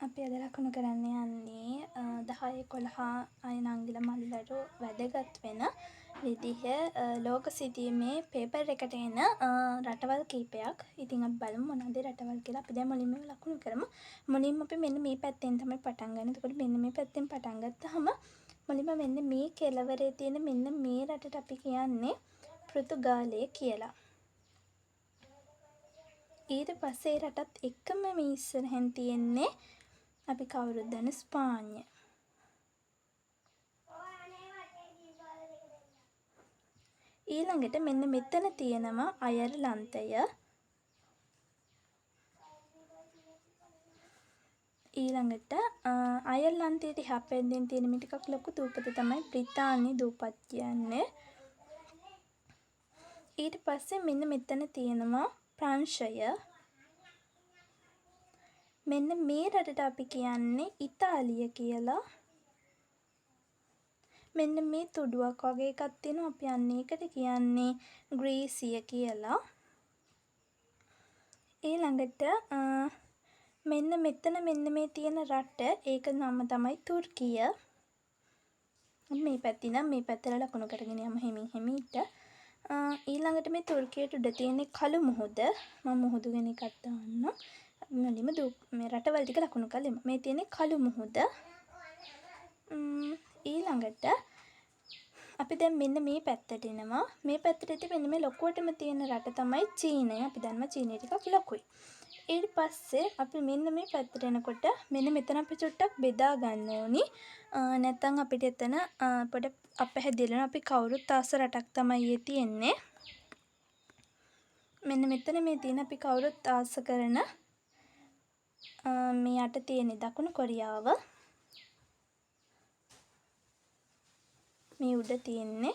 අපි අද ලකුණු කරන්න යන්නේ 10 11 අය නංගිල මල්ලිලට වැදගත් වෙන විදිහ ලෝක සිතියමේ පේපර් එකට එන රටවල් කීපයක්. ඉතින් අපි බලමු මොනවද රටවල් කියලා. අපි දැන් මුලින්ම ලකුණු කරමු. මුලින්ම අපි මෙන්න මේ පැත්තෙන් තමයි පටන් ගන්න. එතකොට මෙන්න මේ පැත්තෙන් පටන් ගත්තාම මුලින්ම මෙන්න මේ කෙළවරේ තියෙන මෙන්න මේ රටට අපි කියන්නේ පෘතුගාලය කියලා. ඊට පස්සේ රටත් එක්කම මේ ඉස්සරහෙන් තියෙන්නේ අපි කවුරුත් දන්න ස්පාඤ්ඤ. ඊළඟට මෙන්න මෙතන තියෙනවා අයර්ලන්තය. ඊළඟට අයර්ලන්තයට එහා පැත්තෙන් තියෙන මේ ටිකක් ලොකු දූපත තමයි බ්‍රිතාන්‍ය දූපත් කියන්නේ. ඊට පස්සේ මෙන්න මෙතන තියෙනවා ප්‍රංශය. මෙන්න මේ රටට අපි කියන්නේ ඉතාලිය කියලා. මෙන්න මේ තුඩුවක් වගේ එකක් තියෙනවා. අපි අන්න ඒකට කියන්නේ ග්‍රීසිය කියලා. ඊළඟට මෙන්න මෙතන මෙන්න මේ තියෙන රට ඒක නම තමයි තුර්කිය. මේ පැත්තේ නම් මේ පැත්තට ලකුණු කරගෙන යමු හිමිට. ඊළඟට මේ තුර්කියට උඩ තියෙන කළු මුහුද. මම මුහුදු ගැන එකක් දාන්නම්. මුලින්ම මේ රටවල් ටික ලකුණු කළෙමු. මේ තියෙන්නේ කළු මුහුද. ඊළඟට අපි දැන් මෙන්න මේ පැත්තට එනවා. මේ පැත්තට ඉතින් මෙන්න මේ ලොකුවටම තියෙන රට තමයි චීනය. අපි දන්නවා චීනය ටිකක් ලොකුයි. ඊට පස්සේ අපි මෙන්න මේ පැත්තට එනකොට මෙන්න මෙතන අපි චුට්ටක් බෙදා ගන්න ඕනි. නැත්නම් අපිට එතන පොඩ අපහැදිලි වෙනවා. අපි කවුරුත් ආස රටක් තමයි තියෙන්නේ. මෙන්න මෙතන මේ තියෙන අපි කවුරුත් ආස කරන මේ යට තියෙන දකුණු කොරියාව. මේ උඩ තියෙන්නේ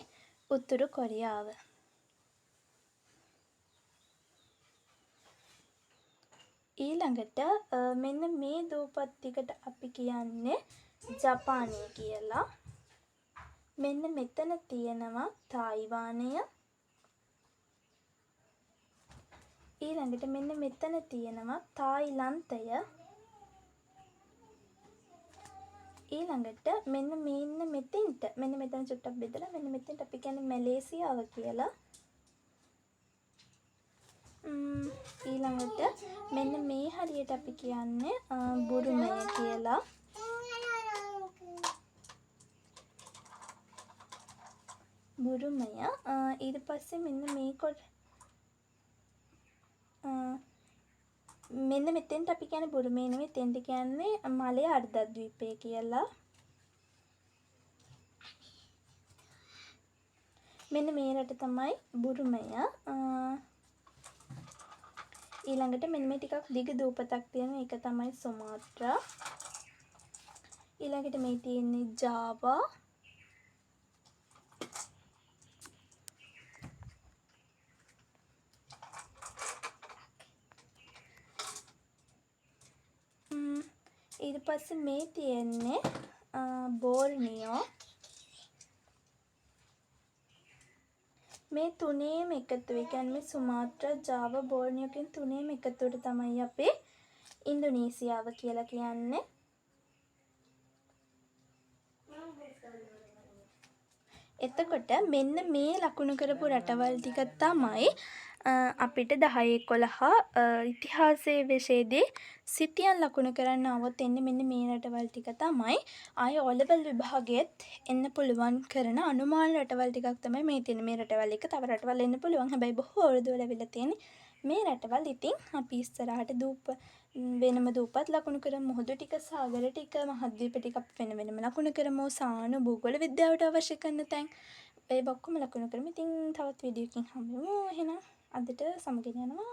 උතුරු කොරියාව. ඊළඟට මෙන්න මේ දූපත් ටිකට අපි කියන්නේ ජපානය කියලා. මෙන්න මෙතන තියෙනවා තායිවානය. ඊළඟට මෙන්න මෙතන තියෙනවා තායිලන්තය. ඊළඟට මෙන්න මෙතෙන්ට මෙන්න මෙතන චුට්ටක් බෙදලා මෙන්න මෙතෙන්ට අපි කියන්නේ මැලේසියාව කියලා. ඊළඟට මෙන්න මේ හරියට අපි කියන්නේ බුරුමය කියලා. බුරුමය ඊට පස්සේ මෙන්න මෙන්න මෙතෙන්ට අපි කියන්නේ බුරුමය නෙමෙයි තෙන්ට කියන්නේ මලය අර්ධද්වීපය කියලා. මෙන්න මේ රට තමයි බුරුමය. ඊළඟට මෙන්න මේ ටිකක් දිග දූපතක් තියෙන එක තමයි සුමාත්‍රා. ඊළඟට මේ තියෙන්නේ ජාවා. ඊට පස්සේ මේ තියෙන්නේ බෝර්නියෝ. මේ තුනේම එකතු ඒ කියන්නේ මේ සුමාත්‍රා ජාවා බෝර්නියෝ කියන තුනේම එකතුවට තමයි අපේ ඉන්දුනීසියාව කියලා කියන්නේ. එතකොට මෙන්න මේ ලකුණු කරපු රටවල් ටික තමයි අපිට 10 11 ඉතිහාසයේ විෂයේදී සිතියන් ලකුණු කරන්න આવොත් එන්නේ මෙන්න මේ රටවල් ටික තමයි. ආය O level විභාගෙත් එන්න පුළුවන් කරන අනුමාන රටවල් ටිකක් තමයි මේ තියෙන මේ රටවල් එක. තව රටවල් එන්න පුළුවන්. හැබැයි බොහෝ අවුරුදු වල ඇවිල්ලා තියෙන්නේ මේ රටවල්. ඉතින් අපි ඉස්සරහට වෙනම දූපත් ලකුණු කරමු. මුහුදු ටික, සාගර ටික, මහද්වීප ටික අපි වෙනම ලකුණු කරමු. සානු භූගෝල විද්‍යාවට අවශ්‍ය කරන තැන් ඒ ඔක්කොම ලකුණු කරමු. ඉතින් තවත් වීඩියෝ එකකින් හම්බෙමු. එහෙනම් අදට සමගින් යනවා.